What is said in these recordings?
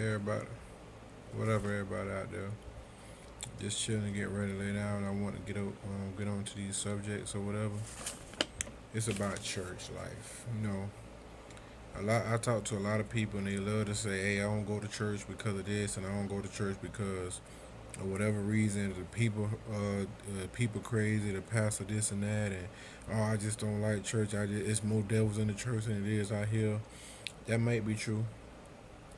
everybody, whatever everybody out there, just chilling and get ready to lay down. I want to get on to these subjects or whatever. It's about church life. I talk to a lot of people and they love to say, "Hey, I don't go to church because of this, and I don't go to church because or whatever reason the people crazy, the pastor this and that, and oh, I just don't like church. It's more devils in the church than it is out here." That might be true,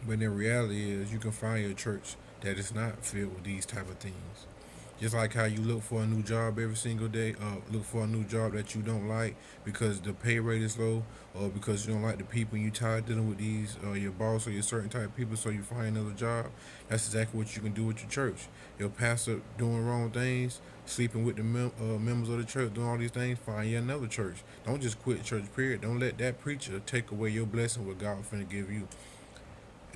but the reality is you can find your church that is not filled with these type of things. Just like how you look for a new job every single day, look for a new job that you don't like because the pay rate is low, or because you don't like the people and you tired dealing with these, your boss or your certain type of people, so you find another job. That's exactly what you can do with your church. Your pastor doing wrong things, sleeping with the members of the church, doing all these things. Find you another church. Don't just quit church. Period. Don't let that preacher take away your blessing what God finna give you.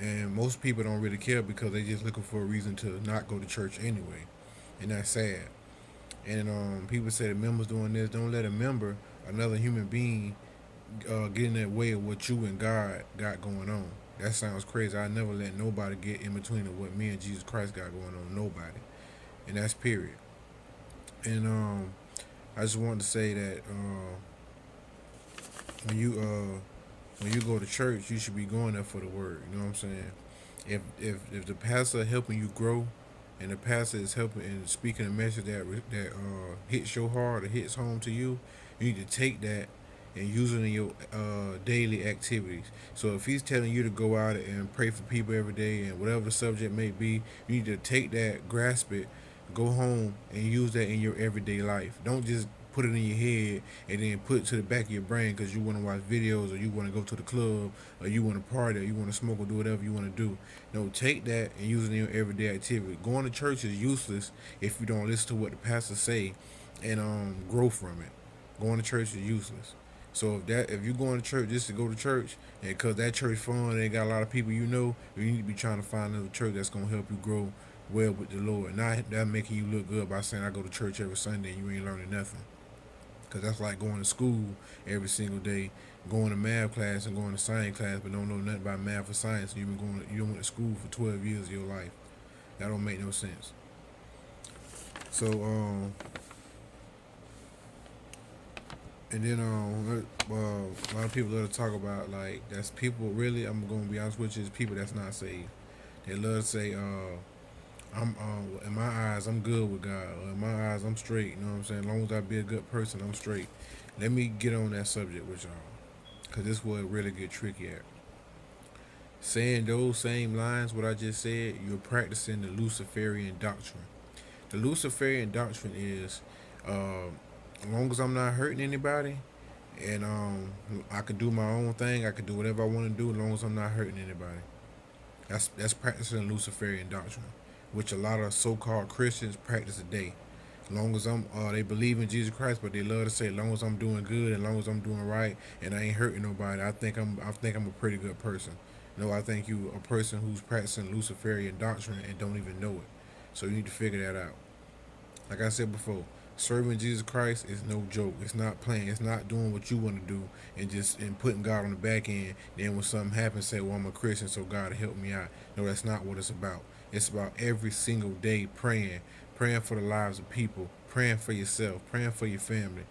And most people don't really care because they just looking for a reason to not go to church anyway, and that's sad. And people say the members doing this. Don't let a member, another human being, get in the way of what you and God got going on. That sounds crazy. I never let nobody get in between of what me and Jesus Christ got going on. Nobody, and that's period. And I just wanted to say that when you when you go to church, you should be going there for the word. You know what I'm saying? If the pastor helping you grow, and the pastor is helping and speaking a message that hits your heart or hits home to you, you need to take that and use it in your daily activities. So if he's telling you to go out and pray for people every day and whatever the subject may be, you need to take that, grasp it, go home and use that in your everyday life. Don't just put it in your head and then put it to the back of your brain because you want to watch videos or you want to go to the club or you want to party or you want to smoke or do whatever you want to do. No, take that and use it in your everyday activity. Going to church is useless if you don't listen to what the pastor say and grow from it. Going to church is useless. So if you're going to church just to go to church and because that church fun and they got a lot of people you need to be trying to find another church that's gonna help you grow well with the Lord. Not that making you look good by saying I go to church every Sunday and you ain't learning nothing. Because that's like going to school every single day, going to math class and going to science class, but don't know nothing about math or science. And you went to school for 12 years of your life. That don't make no sense. So and then a lot of people love to talk about like that's people really. I'm gonna be honest with you, is people that's not saved. They love to say, I'm in my eyes, I'm good with God. Or in my eyes, I'm straight. You know what I'm saying? As long as I be a good person, I'm straight. Let me get on that subject with y'all, cause this will really get tricky at. Saying those same lines, what I just said, you're practicing the Luciferian doctrine. The Luciferian doctrine is, as long as I'm not hurting anybody, and I can do my own thing, I can do whatever I want to do, as long as I'm not hurting anybody. That's practicing Luciferian doctrine, which a lot of so-called Christians practice today. As long as they believe in Jesus Christ, but they love to say, as long as I'm doing good, as long as I'm doing right, and I ain't hurting nobody, I think I'm a pretty good person. No, I think you a person who's practicing Luciferian doctrine and don't even know it. So you need to figure that out. Like I said before, serving Jesus Christ is no joke. It's not playing. It's not doing what you want to do and putting God on the back end. Then when something happens, say, "Well, I'm a Christian, so God help me out." No, that's not what it's about. It's about every single day praying, praying for the lives of people, praying for yourself, praying for your family,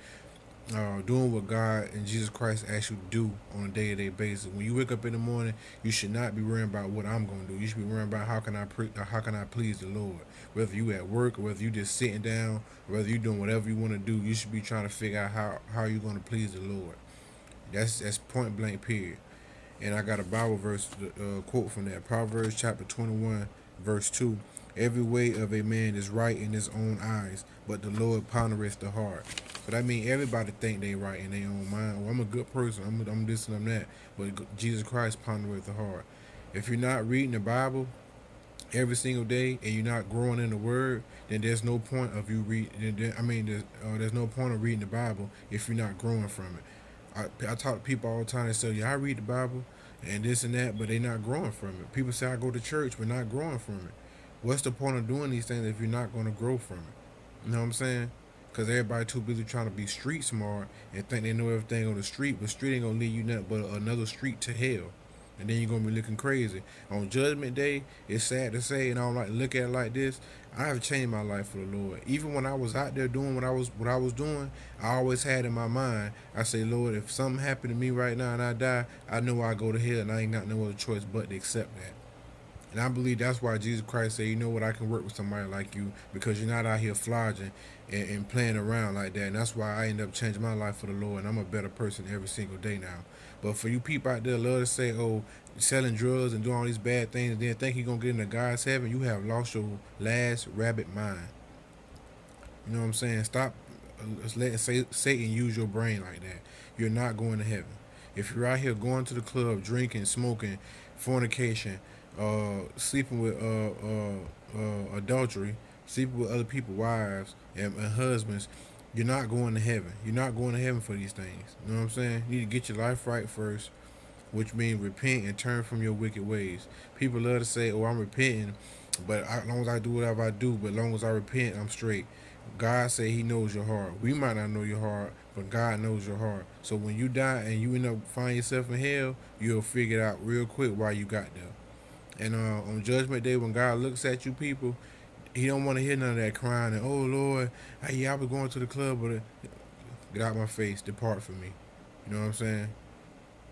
doing what God and Jesus Christ ask you to do on a day-to-day basis. When you wake up in the morning, you should not be worrying about what I'm going to do. You should be worrying about how can I please the Lord. Whether you at work or whether you just sitting down, or whether you doing whatever you want to do, you should be trying to figure out how you're going to please the Lord. That's point blank period. And I got a Bible verse quote from that. Proverbs chapter 21, verse 2. Every way of a man is right in his own eyes, but the Lord pondereth the heart. But I mean, everybody think they right in their own mind. Well, I'm a good person. I'm this and I'm that. But Jesus Christ pondereth the heart. If you're not reading the Bible every single day and you're not growing in the Word, then there's no point of you read. I mean, there's no point of reading the Bible if you're not growing from it. I talk to people all the time that say, "Yeah, I read the Bible and this and that," but they not growing from it. People say I go to church, but not growing from it. What's the point of doing these things if you're not going to grow from it? You know what I'm saying? Because everybody too busy trying to be street smart and think they know everything on the street, but street ain't gonna lead you nothing but another street to hell. and then you're gonna be looking crazy. On Judgment Day, it's sad to say, and I don't like to look at it like this. I have changed my life for the Lord. Even when I was out there doing what I was doing, I always had in my mind, I say, Lord, if something happened to me right now and I die, I know I go to hell, and I ain't got no other choice but to accept that. And I believe that's why Jesus Christ said, you know what, I can work with somebody like you because you're not out here flogging and playing around like that. And that's why I end up changing my life for the Lord, and I'm a better person every single day now. But for you people out there love to say, oh, selling drugs and doing all these bad things and then think you're going to get into God's heaven, you have lost your last rabbit mind. You know what I'm saying? Stop letting Satan use your brain like that. You're not going to heaven. If you're out here going to the club, drinking, smoking, fornication, sleeping with adultery, sleeping with other people's wives and husbands, you're not going to heaven. You're not going to heaven for these things. You know what I'm saying? You need to get your life right first, which means repent and turn from your wicked ways. People love to say, "Oh, I'm repenting," but as long as I do whatever I do, but as long as I repent, I'm straight. God say He knows your heart. We might not know your heart, but God knows your heart. So when you die and you end up finding yourself in hell, you'll figure it out real quick why you got there. And on Judgment Day, when God looks at you people, He don't want to hear none of that crying and, oh Lord, yeah, I was going to the club, but get out my face, depart from me. You know what I'm saying?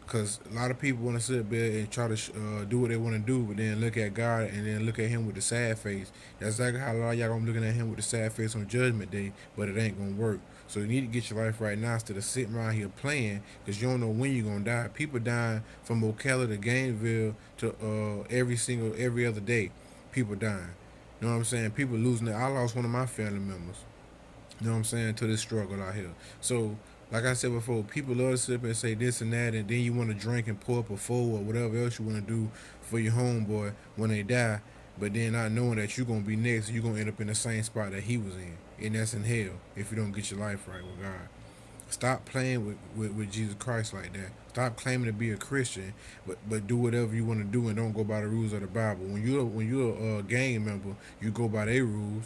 Because a lot of people want to sit there and try to do what they want to do, but then look at God and then look at Him with the sad face. That's exactly how a lot of y'all gonna be looking at Him with the sad face on Judgment Day, but it ain't gonna work. So you need to get your life right now instead of sitting around here playing, because you don't know when you're gonna die. People dying from Ocala to Gainesville to every other day. People dying. You know what I'm saying? People losing it. I lost one of my family members. You know what I'm saying? To this struggle out here. So, like I said before, people love to sit up and say this and that, and then you want to drink and pour up a four or whatever else you want to do for your homeboy when they die, but then not knowing that you're going to be next, you're going to end up in the same spot that he was in. And that's in hell if you don't get your life right with God. Stop playing with Jesus Christ like that. Stop claiming to be a Christian, but do whatever you want to do and don't go by the rules of the Bible. When you're a gang member, you go by their rules.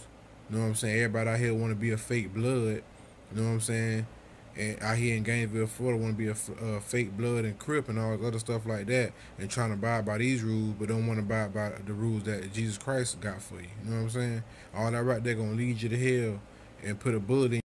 You know what I'm saying? Everybody out here want to be a fake blood. You know what I'm saying? And out here in Gainesville, Florida, want to be a fake blood and Crip and all other stuff like that, and trying to abide by these rules, but don't want to abide by the rules that Jesus Christ got for you. You know what I'm saying? All that right there gonna lead you to hell and put a bullet in